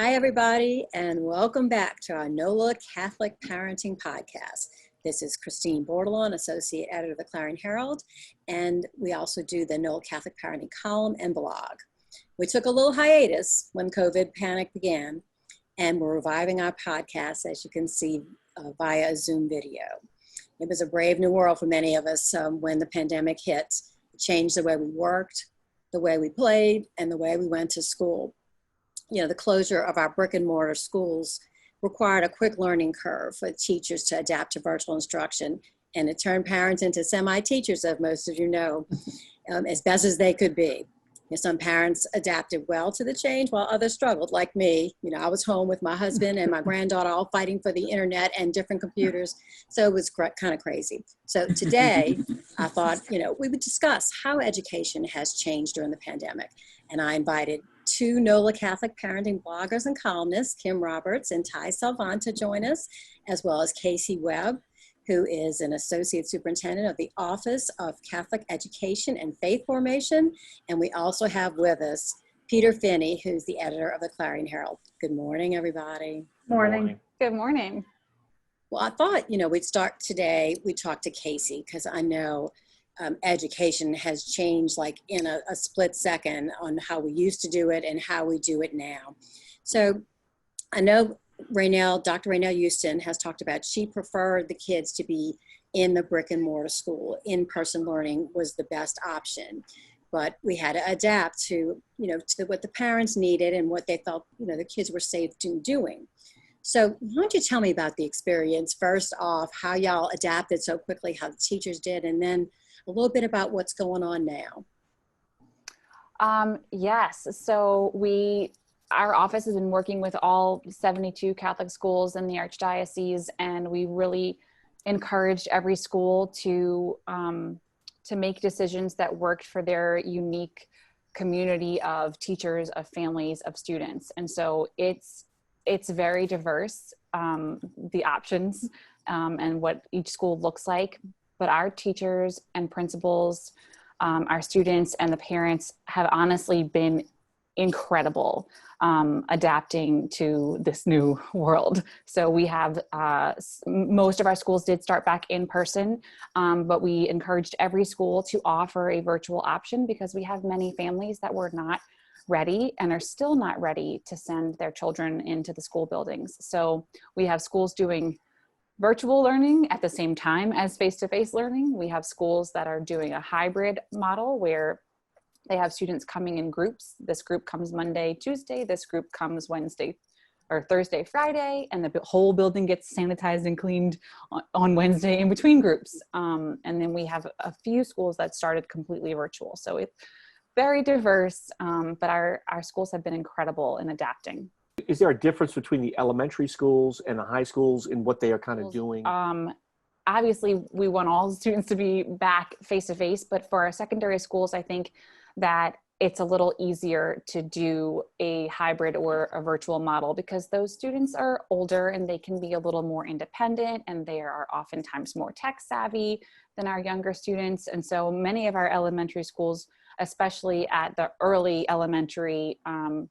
Hi, everybody, and welcome back to our NOLA Catholic Parenting Podcast. This is Christine Bordelon, Associate Editor of the Clarion Herald, and we also do the NOLA Catholic Parenting column and blog. We took a little hiatus when COVID panic began, and we're reviving our podcast, as you can see, via a Zoom video. It was a brave new world for many of us when the pandemic hit. It changed the way we worked, the way we played, and the way we went to school. You know, the closure of our brick and mortar schools required a quick learning curve for teachers to adapt to virtual instruction, and it turned parents into semi-teachers, as most of you know, as best as they could be. You know, some parents adapted well to the change while others struggled, like me. You know, I was home with my husband and my granddaughter all fighting for the internet and different computers, so it was kind of crazy. So today, I thought, you know, we would discuss how education has changed during the pandemic, and I invited two NOLA Catholic parenting bloggers and columnists, Kim Roberts and Ty Salvant, to join us, as well as Kasey Webb, who is an Associate Superintendent of the Office of Catholic Education and Faith Formation. And we also have with us Peter Finney, who's the editor of the Clarion Herald. Good morning, everybody. Morning. Good morning. Well, I thought, you know, we'd start today, we talked to Kasey, because I know education has changed like in a split second on how we used to do it and how we do it now. So I know Dr. Raynell Houston has talked about she preferred the kids to be in the brick and mortar school. In-person learning was the best option, but we had to adapt to, you know, to what the parents needed and what they felt, you know, the kids were safe in doing. So why don't you tell me about the experience, first off, how y'all adapted so quickly, how the teachers did, and then a little bit about what's going on now. Yes, so our office has been working with all 72 Catholic schools in the Archdiocese, and we really encouraged every school to make decisions that worked for their unique community of teachers, of families, of students. And so it's very diverse, the options and what each school looks like. But our teachers and principals, our students and the parents have honestly been incredible adapting to this new world. So we have, most of our schools did start back in person, but we encouraged every school to offer a virtual option because we have many families that were not ready and are still not ready to send their children into the school buildings. So we have schools doing virtual learning at the same time as face-to-face learning. We have schools that are doing a hybrid model where they have students coming in groups. This group comes Monday, Tuesday. This group comes Wednesday or Thursday, Friday, and the whole building gets sanitized and cleaned on Wednesday in between groups. And then we have a few schools that started completely virtual. So it's very diverse, but our schools have been incredible in adapting. Is there a difference between the elementary schools and the high schools in what they are kind of doing? Obviously, we want all students to be back face-to-face, but for our secondary schools, I think that it's a little easier to do a hybrid or a virtual model because those students are older and they can be a little more independent, and they are oftentimes more tech savvy than our younger students. And so many of our elementary schools, especially at the early elementary,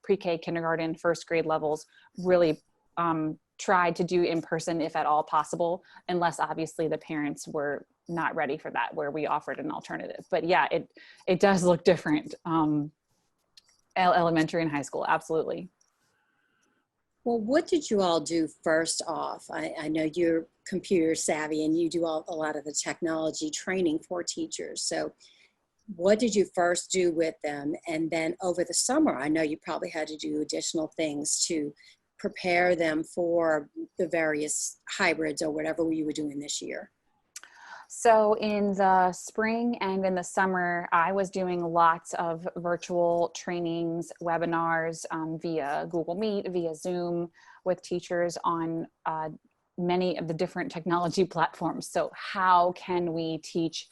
pre-K, kindergarten, first grade levels, really tried to do in person if at all possible, unless obviously the parents were not ready for that, where we offered an alternative. But yeah, it does look different, elementary and high school, absolutely. Well, what did you all do first off? I know you're computer savvy and you do a lot of the technology training for teachers. So what did you first do with them? And then over the summer, I know you probably had to do additional things to prepare them for the various hybrids or whatever you were doing this year. So in the spring and in the summer, I was doing lots of virtual trainings, webinars via Google Meet, via Zoom with teachers on many of the different technology platforms. So how can we teach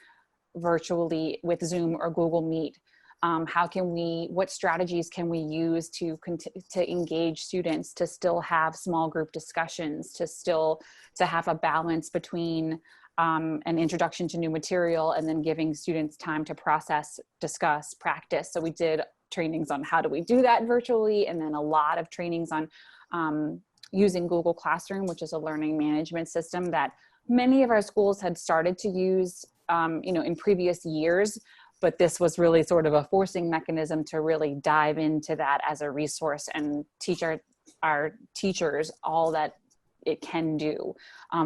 virtually with Zoom or Google Meet? What strategies can we use to engage students, to still have small group discussions, to have a balance between an introduction to new material and then giving students time to process, discuss, practice. So we did trainings on how do we do that virtually, and then a lot of trainings on using Google Classroom, which is a learning management system that many of our schools had started to use, in previous years, but this was really sort of a forcing mechanism to really dive into that as a resource and teach our teachers all that it can do.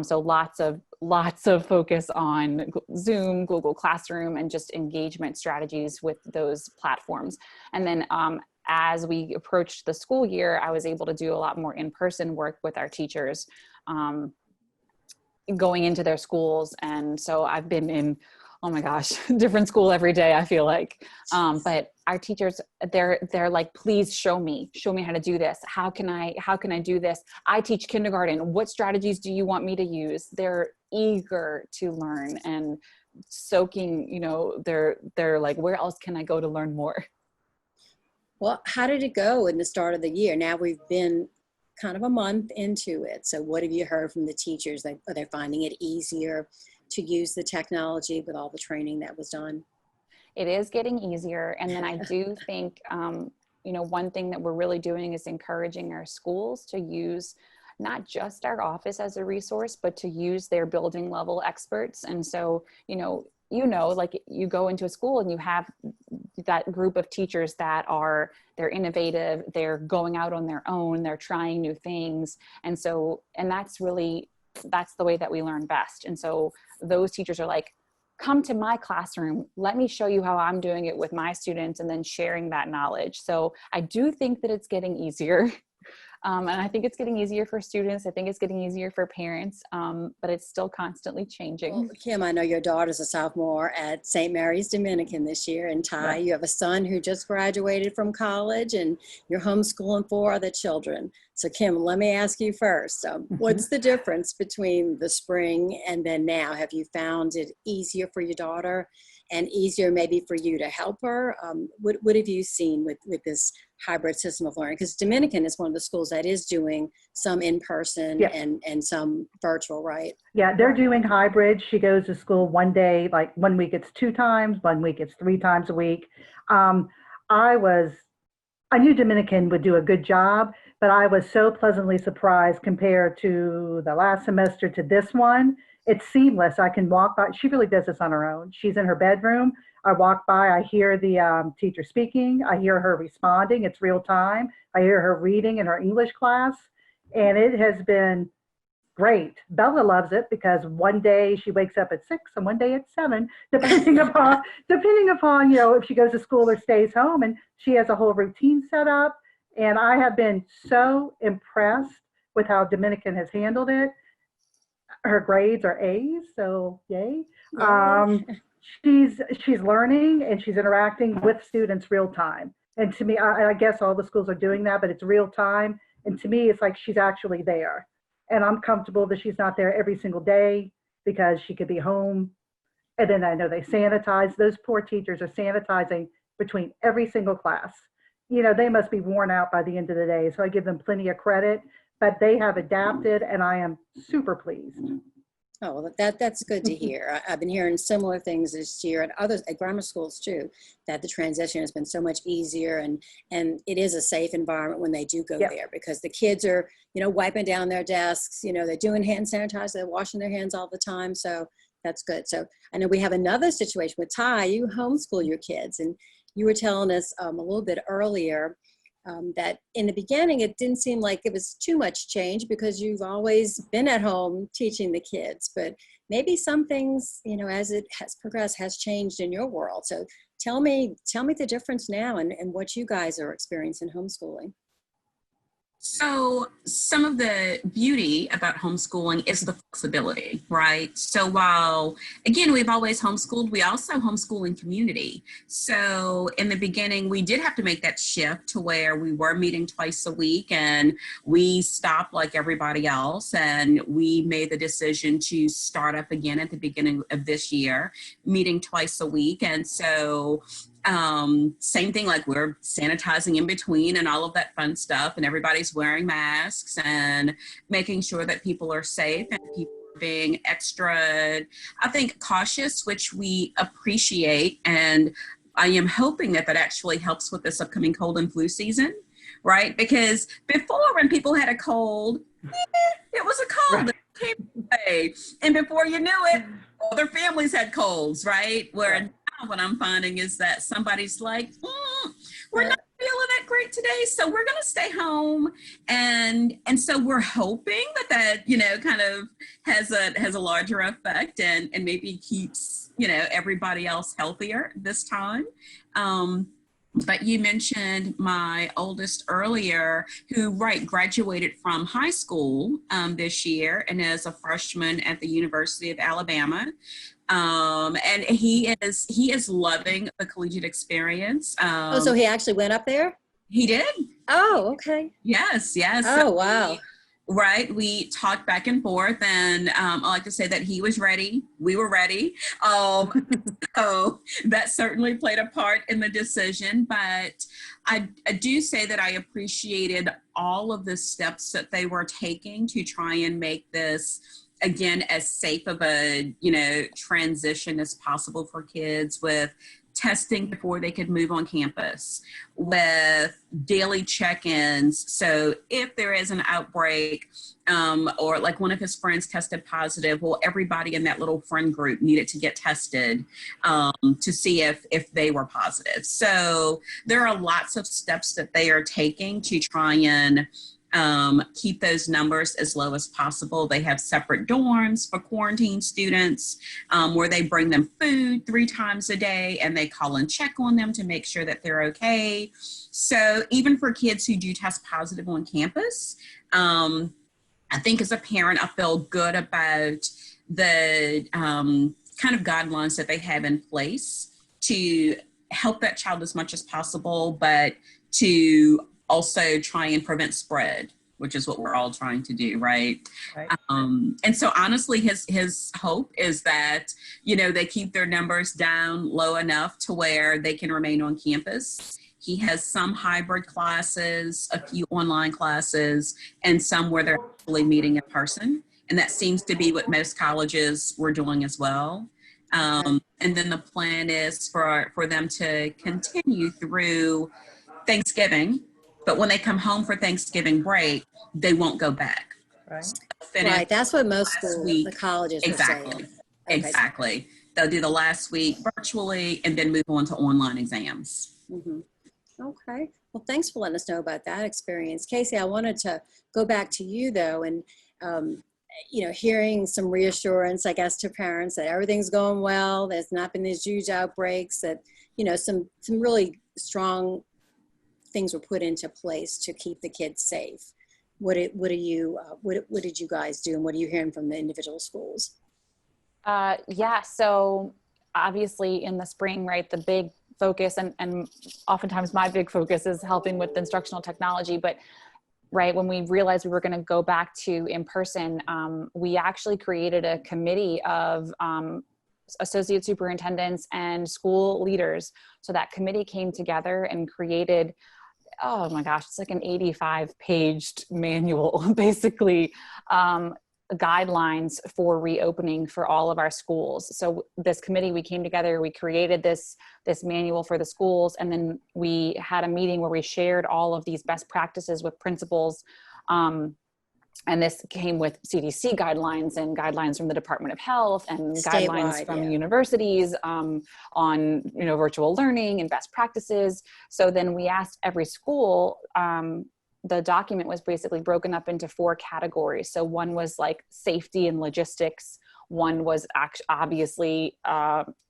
So lots of focus on Zoom, Google Classroom, and just engagement strategies with those platforms. And then as we approached the school year, I was able to do a lot more in-person work with our teachers, going into their schools. And so I've been in, oh my gosh, different school every day, I feel like. But our teachers, they're like, please show me how to do this. How can I do this? I teach kindergarten. What strategies do you want me to use? They're eager to learn and soaking, they're like, where else can I go to learn more? Well, how did it go in the start of the year? Now we've been kind of a month into it. So what have you heard from the teachers? Are they finding it easier to use the technology with all the training that was done? It is getting easier. And then I do think, one thing that we're really doing is encouraging our schools to use not just our office as a resource, but to use their building level experts. And so, like you go into a school and you have that group of teachers they're innovative, they're going out on their own, they're trying new things. And that's the way that we learn best. And so those teachers are like, come to my classroom, let me show you how I'm doing it with my students, and then sharing that knowledge. So I do think that it's getting easier. And I think it's getting easier for students. I think it's getting easier for parents, but it's still constantly changing. Well, Kim, I know your daughter's a sophomore at St. Mary's Dominican this year. And Ty, you have a son who just graduated from college, and you're homeschooling 4 other children. So Kim, let me ask you first, what's the difference between the spring and then now? Have you found it easier for your daughter and easier maybe for you to help her? What have you seen with this hybrid system of learning? Because Dominican is one of the schools that is doing some in-person and some virtual, right? Yeah, they're doing hybrid. She goes to school one day, like 1 week it's 2 times, 1 week it's 3 times a week. I knew Dominican would do a good job, but I was so pleasantly surprised compared to the last semester to this one. It's seamless. I can walk by. She really does this on her own. She's in her bedroom. I walk by, I hear the teacher speaking. I hear her responding. It's real time. I hear her reading in her English class. And it has been great. Bella loves it because one day she wakes up at 6 and one day at 7, depending upon, if she goes to school or stays home. And she has a whole routine set up. And I have been so impressed with how Dominican has handled it. Her grades are A's, so yay. She's learning and she's interacting with students real time. And to me, I guess all the schools are doing that, but it's real time. And to me, it's like she's actually there. And I'm comfortable that she's not there every single day because she could be home. And then I know they sanitize. Those poor teachers are sanitizing between every single class. They must be worn out by the end of the day. So I give them plenty of credit, but they have adapted and I am super pleased. Oh, well, that's good to hear. I've been hearing similar things this year at others at grammar schools too, that the transition has been so much easier and it is a safe environment when they do go there because the kids are, wiping down their desks, they're doing hand sanitizer, they're washing their hands all the time. So that's good. So I know we have another situation with Ty. You homeschool your kids, and you were telling us a little bit earlier that in the beginning, it didn't seem like it was too much change because you've always been at home teaching the kids, but maybe some things, as it has progressed, has changed in your world. So tell me the difference now and what you guys are experiencing homeschooling. So some of the beauty about homeschooling is the flexibility, right? So while, again, we've always homeschooled, we also homeschool in community. So in the beginning, we did have to make that shift to where we were meeting twice a week and we stopped like everybody else. And we made the decision to start up again at the beginning of this year, meeting twice a week. And so same thing, like we're sanitizing in between and all of that fun stuff, and everybody's wearing masks and making sure that people are safe and people are being extra, I think, cautious, which we appreciate. And I am hoping that that actually helps with this upcoming cold and flu season, right? Because before, when people had a cold, it was a cold that came away. And before you knew it, other families had colds, right? Where now what I'm finding is that somebody's like, we're not feeling that great today, so we're going to stay home. And so we're hoping that kind of has a larger effect and maybe keeps, everybody else healthier this time. But you mentioned my oldest earlier, who graduated from high school this year and is a freshman at the University of Alabama. And he is loving the collegiate experience. So he actually went up there? He did. Oh, okay. Yes. Oh, So wow. we talked back and forth, and I like to say that he was ready. We were ready. So that certainly played a part in the decision, but I do say that I appreciated all of the steps that they were taking to try and make this, again, as safe of a, transition as possible for kids, with testing before they could move on campus, with daily check-ins. So if there is an outbreak, or like one of his friends tested positive, well, everybody in that little friend group needed to get tested to see if they were positive. So there are lots of steps that they are taking to try and keep those numbers as low as possible. They have separate dorms for quarantine students where they bring them food 3 times a day, and they call and check on them to make sure that they're okay. So even for kids who do test positive on campus, I think as a parent, I feel good about the kind of guidelines that they have in place to help that child as much as possible, but to also try and prevent spread, which is what we're all trying to do, right? And so honestly, his hope is that, they keep their numbers down low enough to where they can remain on campus. He has some hybrid classes, a few online classes, and some where they're actually meeting in person. And that seems to be what most colleges were doing as well. And then the plan is for them to continue through Thanksgiving. But when they come home for Thanksgiving break, they won't go back. Right. So Right. That's what most schools, the colleges are Exactly. saying. Exactly. They'll do the last week virtually and then move on to online exams. Mm-hmm. Okay. Well, thanks for letting us know about that experience. Kasey, I wanted to go back to you though, and, hearing some reassurance, I guess, to parents that everything's going well. There's not been these huge outbreaks, that, some really strong things were put into place to keep the kids safe. What did you guys do, and what are you hearing from the individual schools? So obviously in the spring, right, the big focus, and oftentimes my big focus is helping with instructional technology, but right, when we realized we were going to go back to in person, we actually created a committee of associate superintendents and school leaders. So that committee came together and created, oh my gosh, it's like an 85-paged manual, basically, guidelines for reopening for all of our schools. So this committee, we came together, we created this manual for the schools, and then we had a meeting where we shared all of these best practices with principals. And this came with CDC guidelines and guidelines from the Department of Health and guidelines from universities on, virtual learning and best practices. So then we asked every school, the document was basically broken up into 4 categories. So one was like safety and logistics. One was obviously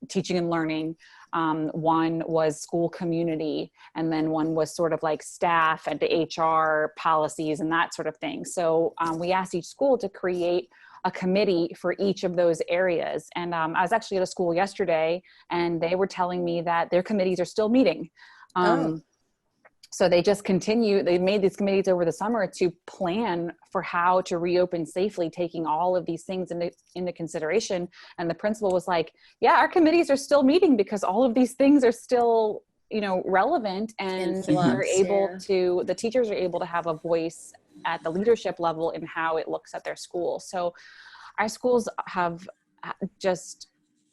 teaching and learning. One was school community, and then one was sort of like staff and HR policies and that sort of thing. So we asked each school to create a committee for each of those areas. And I was actually at a school yesterday, and they were telling me that their committees are still meeting. So they just continue, they made these committees over the summer to plan for how to reopen safely, taking all of these things into consideration. And the principal was like, yeah, our committees are still meeting because all of these things are still, relevant, and they're able to, the teachers are able to have a voice at the leadership level in how it looks at their school. So our schools have just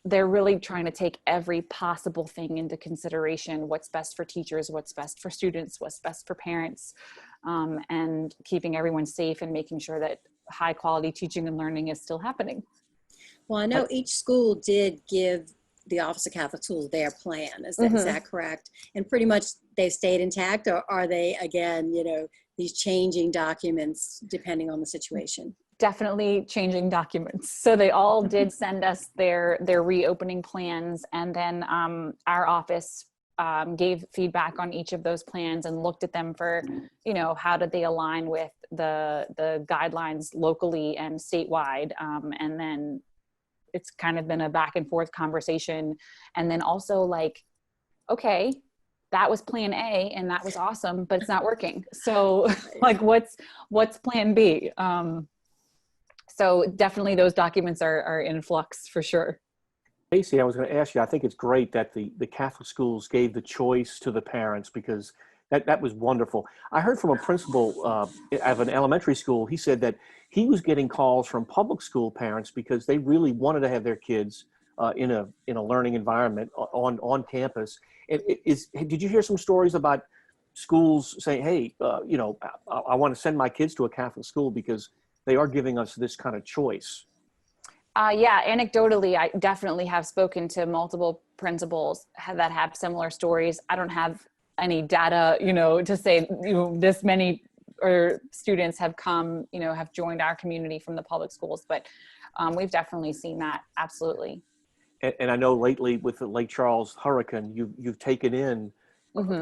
they're really trying to take every possible thing into consideration: what's best for teachers, what's best for students, what's best for parents, and keeping everyone safe and making sure that high quality teaching and learning is still happening. Well, I know each school did give the Office of Catholic Schools their plan. Is that correct? And pretty much they've stayed intact, or are they, again, these changing documents depending on the situation? Definitely changing documents. So they all did send us their reopening plans, and then our office gave feedback on each of those plans and looked at them for, how did they align with the guidelines locally and statewide, and then it's kind of been a back and forth conversation. And then also like, okay, that was plan A and that was awesome, but it's not working. So like, what's plan B? So definitely those documents are in flux for sure. Kasey, I was going to ask you, I think it's great that the Catholic schools gave the choice to the parents, because that was wonderful. I heard from a principal of an elementary school. He said that he was getting calls from public school parents because they really wanted to have their kids in a learning environment on campus. Did you hear some stories about schools saying, hey, I want to send my kids to a Catholic school because they are giving us this kind of choice? Yeah, anecdotally, I definitely have spoken to multiple principals that have similar stories. I don't have any data, to say, this many students have come, have joined our community from the public schools, but we've definitely seen that. Absolutely. And I know lately with the Lake Charles hurricane, you've taken in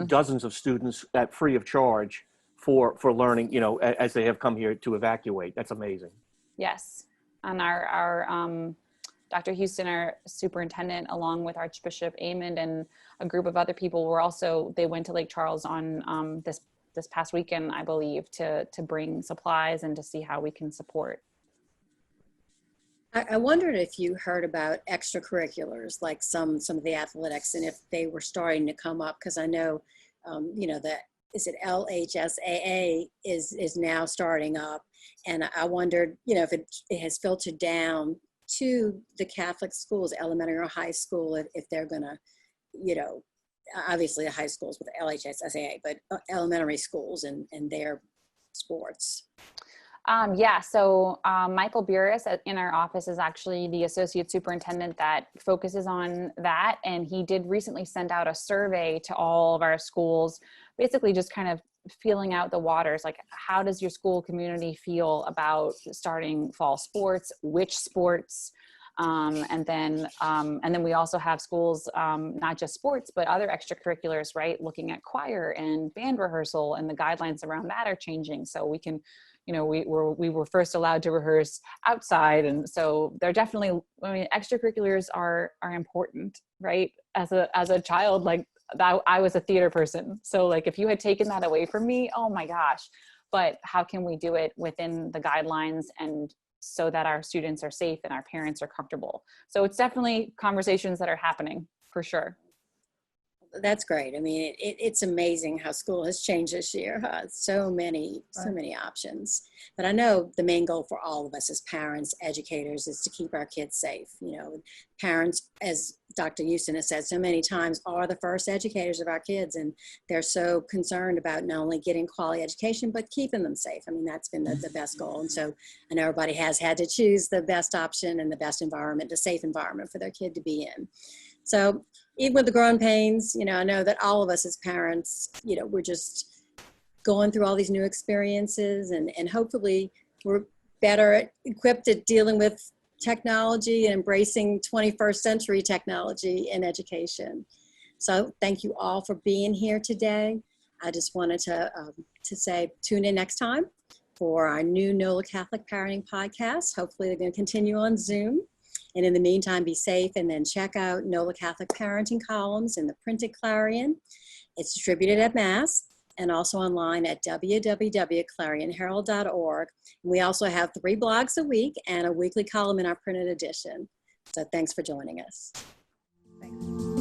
dozens of students at free of charge for learning, as they have come here to evacuate. That's amazing. Yes. And our Dr. Houston, our superintendent, along with Archbishop Amond and a group of other people they went to Lake Charles on this past weekend, I believe, to bring supplies and to see how we can support. I wondered if you heard about extracurriculars, like some of the athletics, and if they were starting to come up, because I know, that is it LHSAA is now starting up. And I wondered, if it has filtered down to the Catholic schools, elementary or high school, if they're going to, obviously the high schools with LHSAA, but elementary schools and their sports. So Michael Burris in our office is actually the associate superintendent that focuses on that. And he did recently send out a survey to all of our schools, basically just kind of feeling out the waters. Like, how does your school community feel about starting fall sports, which sports? And then we also have schools, not just sports, but other extracurriculars, right? Looking at choir and band rehearsal, and the guidelines around that are changing. So we can, we were first allowed to rehearse outside. And so they're definitely, extracurriculars are important, right? As a child, like I was a theater person. So like, if you had taken that away from me, oh my gosh, but how can we do it within the guidelines and so that our students are safe and our parents are comfortable? So it's definitely conversations that are happening for sure. That's great. I mean, it's amazing how school has changed this year. Huh? So many options. But I know the main goal for all of us as parents, educators, is to keep our kids safe. Parents, as Dr. Houston has said so many times, are the first educators of our kids, and they're so concerned about not only getting quality education, but keeping them safe. I mean, that's been the best goal. And so I know everybody has had to choose the best option and the best environment, the safe environment for their kid to be in. So even with the growing pains, I know that all of us as parents, we're just going through all these new experiences, and hopefully we're better equipped at dealing with technology and embracing 21st century technology in education. So thank you all for being here today. I just wanted to say, tune in next time for our new NOLA Catholic Parenting podcast. Hopefully they're going to continue on Zoom. And in the meantime, be safe, and then check out NOLA Catholic Parenting columns in the printed Clarion. It's distributed at Mass and also online at www.clarionherald.org. We also have 3 blogs a week and a weekly column in our printed edition. So thanks for joining us. Thanks.